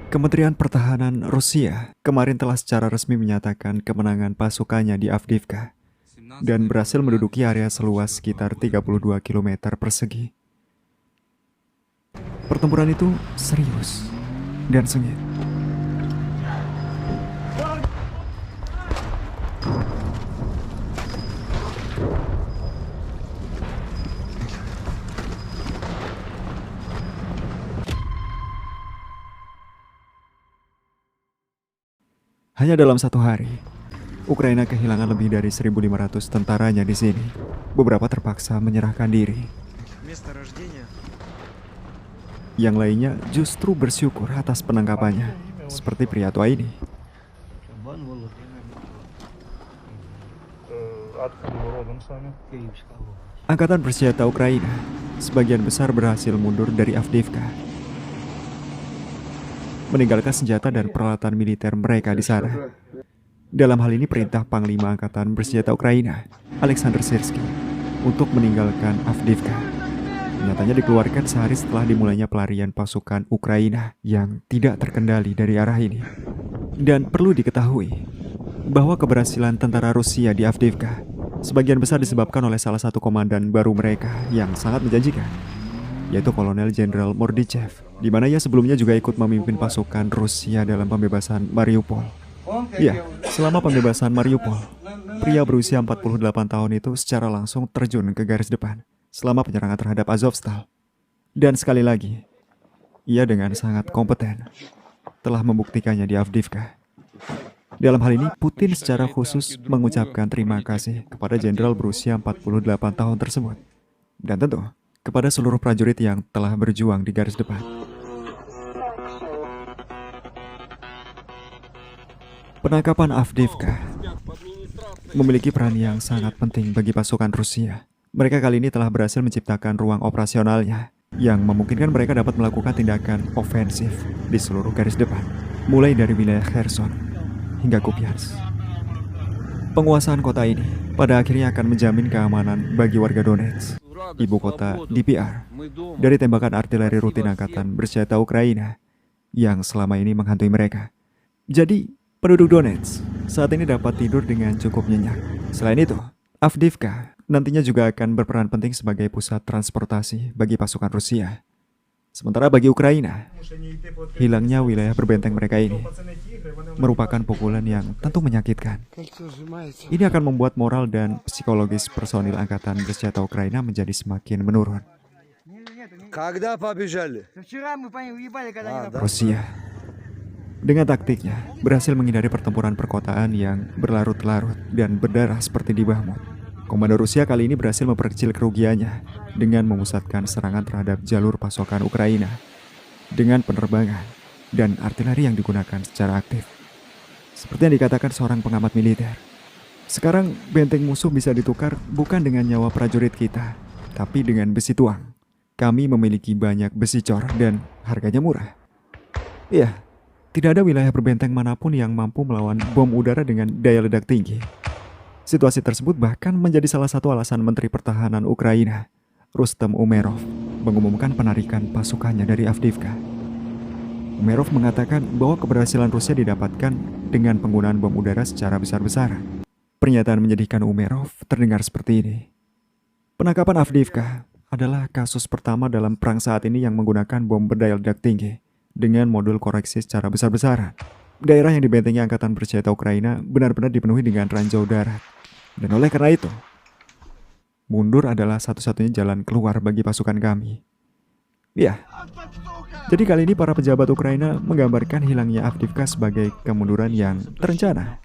Kementerian Pertahanan Rusia kemarin telah secara resmi menyatakan kemenangan pasukannya di Avdiivka dan berhasil menduduki area seluas sekitar 32 km persegi. Pertempuran itu serius dan sengit. Hanya dalam satu hari, Ukraina kehilangan lebih dari 1.500 tentaranya di sini. Beberapa terpaksa menyerahkan diri. Yang lainnya justru bersyukur atas penangkapannya, seperti pria tua ini. Angkatan bersenjata Ukraina sebagian besar berhasil mundur dari Avdiivka, meninggalkan senjata dan peralatan militer mereka di sana. Dalam hal ini perintah Panglima Angkatan Bersenjata Ukraina, Alexander Syrskyi, untuk meninggalkan Avdiivka nyatanya dikeluarkan sehari setelah dimulainya pelarian pasukan Ukraina yang tidak terkendali dari arah ini. Dan perlu diketahui bahwa keberhasilan tentara Rusia di Avdiivka sebagian besar disebabkan oleh salah satu komandan baru mereka yang sangat menjanjikan, yaitu Kolonel Jenderal Mordichev, di mana ia sebelumnya juga ikut memimpin pasukan Rusia dalam pembebasan Mariupol. Ya, selama pembebasan Mariupol, pria berusia 48 tahun itu secara langsung terjun ke garis depan selama penyerangan terhadap Azovstal. Dan sekali lagi, ia dengan sangat kompeten telah membuktikannya di Avdiivka. Dalam hal ini, Putin secara khusus mengucapkan terima kasih kepada jenderal berusia 48 tahun tersebut. Dan tentu, kepada seluruh prajurit yang telah berjuang di garis depan. Penangkapan Avdiivka memiliki peran yang sangat penting bagi pasukan Rusia. Mereka kali ini telah berhasil menciptakan ruang operasionalnya yang memungkinkan mereka dapat melakukan tindakan ofensif di seluruh garis depan, mulai dari wilayah Kherson hingga Kupiansk. Penguasaan kota ini pada akhirnya akan menjamin keamanan bagi warga Donetsk, ibu kota DPR, dari tembakan artileri rutin Angkatan Bersenjata Ukraina yang selama ini menghantui mereka. Jadi, penduduk Donetsk saat ini dapat tidur dengan cukup nyenyak. Selain itu, Avdiivka nantinya juga akan berperan penting sebagai pusat transportasi bagi pasukan Rusia. Sementara bagi Ukraina, hilangnya wilayah berbenteng mereka ini merupakan pukulan yang tentu menyakitkan. Ini akan membuat moral dan psikologis personil Angkatan Bersenjata Ukraina menjadi semakin menurun. Rusia dengan taktiknya berhasil menghindari pertempuran perkotaan yang berlarut-larut dan berdarah seperti di Bahmut. Komando Rusia kali ini berhasil memperkecil kerugiannya dengan memusatkan serangan terhadap jalur pasokan Ukraina dengan penerbangan dan artileri yang digunakan secara aktif. Seperti yang dikatakan seorang pengamat militer, sekarang benteng musuh bisa ditukar bukan dengan nyawa prajurit kita, tapi dengan besi tuang. Kami memiliki banyak besi cor dan harganya murah. Iya, tidak ada wilayah berbenteng manapun yang mampu melawan bom udara dengan daya ledak tinggi. Situasi tersebut bahkan menjadi salah satu alasan Menteri Pertahanan Ukraina, Rustem Umerov, mengumumkan penarikan pasukannya dari Avdiivka. Umerov mengatakan bahwa keberhasilan Rusia didapatkan dengan penggunaan bom udara secara besar-besaran. Pernyataan menyedihkan Umerov terdengar seperti ini. Penangkapan Avdiivka adalah kasus pertama dalam perang saat ini yang menggunakan bom berdaya ledak tinggi dengan modul koreksi secara besar-besaran. Daerah yang dibentengi Angkatan Bersenjata Ukraina benar-benar dipenuhi dengan ranjau darat. Dan oleh karena itu, mundur adalah satu-satunya jalan keluar bagi pasukan kami. Ya, jadi kali ini para pejabat Ukraina menggambarkan hilangnya Avdiivka sebagai kemunduran yang terencana.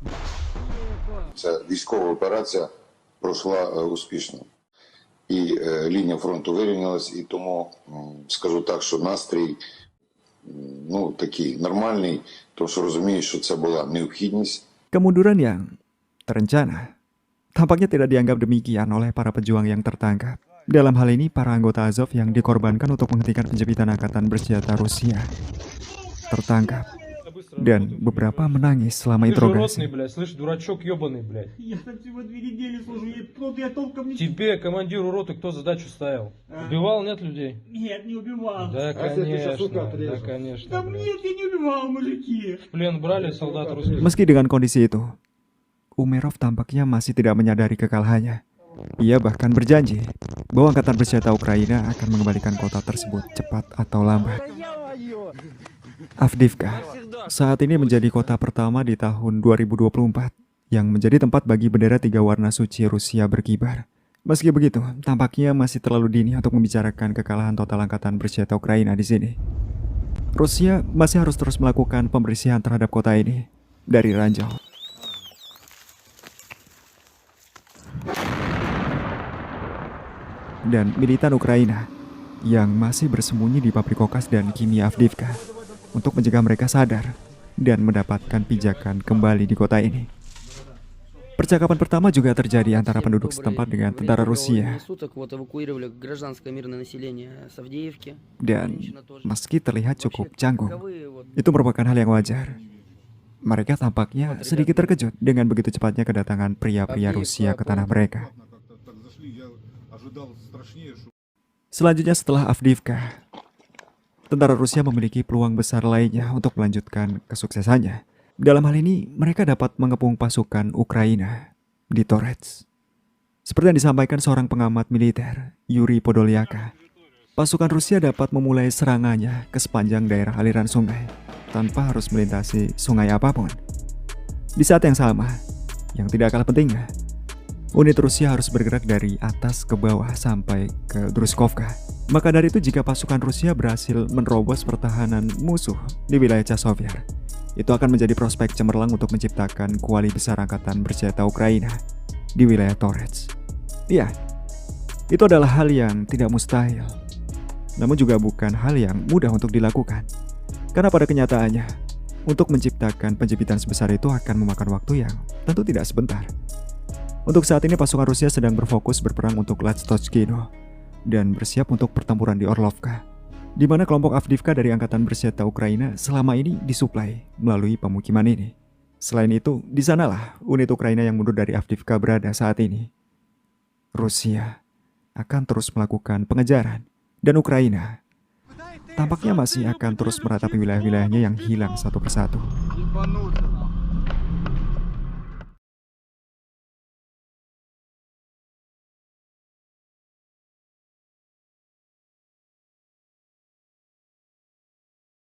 Військова операція пройшла успішно. І лінія фронту вирівнялась, і тому скажу так, що настрій такий нормальний, тому що розумію, що це була необхідність. Kemunduran yang terencana tampaknya tidak dianggap demikian oleh para pejuang yang tertangkap. Dalam hal ini, para anggota Azov yang dikorbankan untuk menghentikan penjepitan Angkatan Bersenjata Rusia tertangkap dan beberapa menangis selama Ты же ротный, interogasi. блядь, слышь, дурачок ебаный, блядь. Я там всего 2 недели служу, я толком не... Тебе, командиру роты, кто задачу ставил? Убивал, нет, людей? Нет, не убивал. Да, конечно, да, конечно. Там блядь. нет, я не убивал, мужики. В плен брали солдат русских? Meski dengan kondisi itu, Umerov tampaknya masih tidak menyadari kekalahannya. Ia bahkan berjanji bahwa angkatan bersenjata Ukraina akan mengembalikan kota tersebut cepat atau lambat. Avdiivka saat ini menjadi kota pertama di tahun 2024 yang menjadi tempat bagi bendera 3 warna suci Rusia berkibar. Meski begitu, tampaknya masih terlalu dini untuk membicarakan kekalahan total angkatan bersenjata Ukraina di sini. Rusia masih harus terus melakukan pembersihan terhadap kota ini dari ranjau. Dan militan Ukraina yang masih bersembunyi di pabrik kokas dan kimia Avdiivka untuk mencegah mereka sadar dan mendapatkan pijakan kembali di kota ini. Percakapan pertama juga terjadi antara penduduk setempat dengan tentara Rusia. Dan meski terlihat cukup canggung, itu merupakan hal yang wajar. Mereka tampaknya sedikit terkejut dengan begitu cepatnya kedatangan pria-pria Rusia ke tanah mereka. Selanjutnya setelah Avdiivka, tentara Rusia memiliki peluang besar lainnya untuk melanjutkan kesuksesannya. Dalam hal ini, mereka dapat mengepung pasukan Ukraina di Torets. Seperti yang disampaikan seorang pengamat militer, Yuri Podolyaka, pasukan Rusia dapat memulai serangannya ke sepanjang daerah aliran sungai tanpa harus melintasi sungai apapun. Di saat yang sama, yang tidak kalah pentingnya, unit Rusia harus bergerak dari atas ke bawah sampai ke Druzhkovka. Maka dari itu jika pasukan Rusia berhasil menerobos pertahanan musuh di wilayah Chasiv-Yar, itu akan menjadi prospek cemerlang untuk menciptakan kuali besar angkatan bersenjata Ukraina di wilayah Torets. Ya, itu adalah hal yang tidak mustahil, namun juga bukan hal yang mudah untuk dilakukan. Karena pada kenyataannya, untuk menciptakan penjepitan sebesar itu akan memakan waktu yang tentu tidak sebentar. Untuk saat ini pasukan Rusia sedang berfokus berperang untuk Latstochkino dan bersiap untuk pertempuran di Orlovka, di mana kelompok Avdiivka dari angkatan bersenjata Ukraina selama ini disuplai melalui pemukiman ini. Selain itu, di sanalah unit Ukraina yang mundur dari Avdiivka berada saat ini. Rusia akan terus melakukan pengejaran dan Ukraina tampaknya masih akan terus meratapi wilayah-wilayahnya yang hilang satu persatu.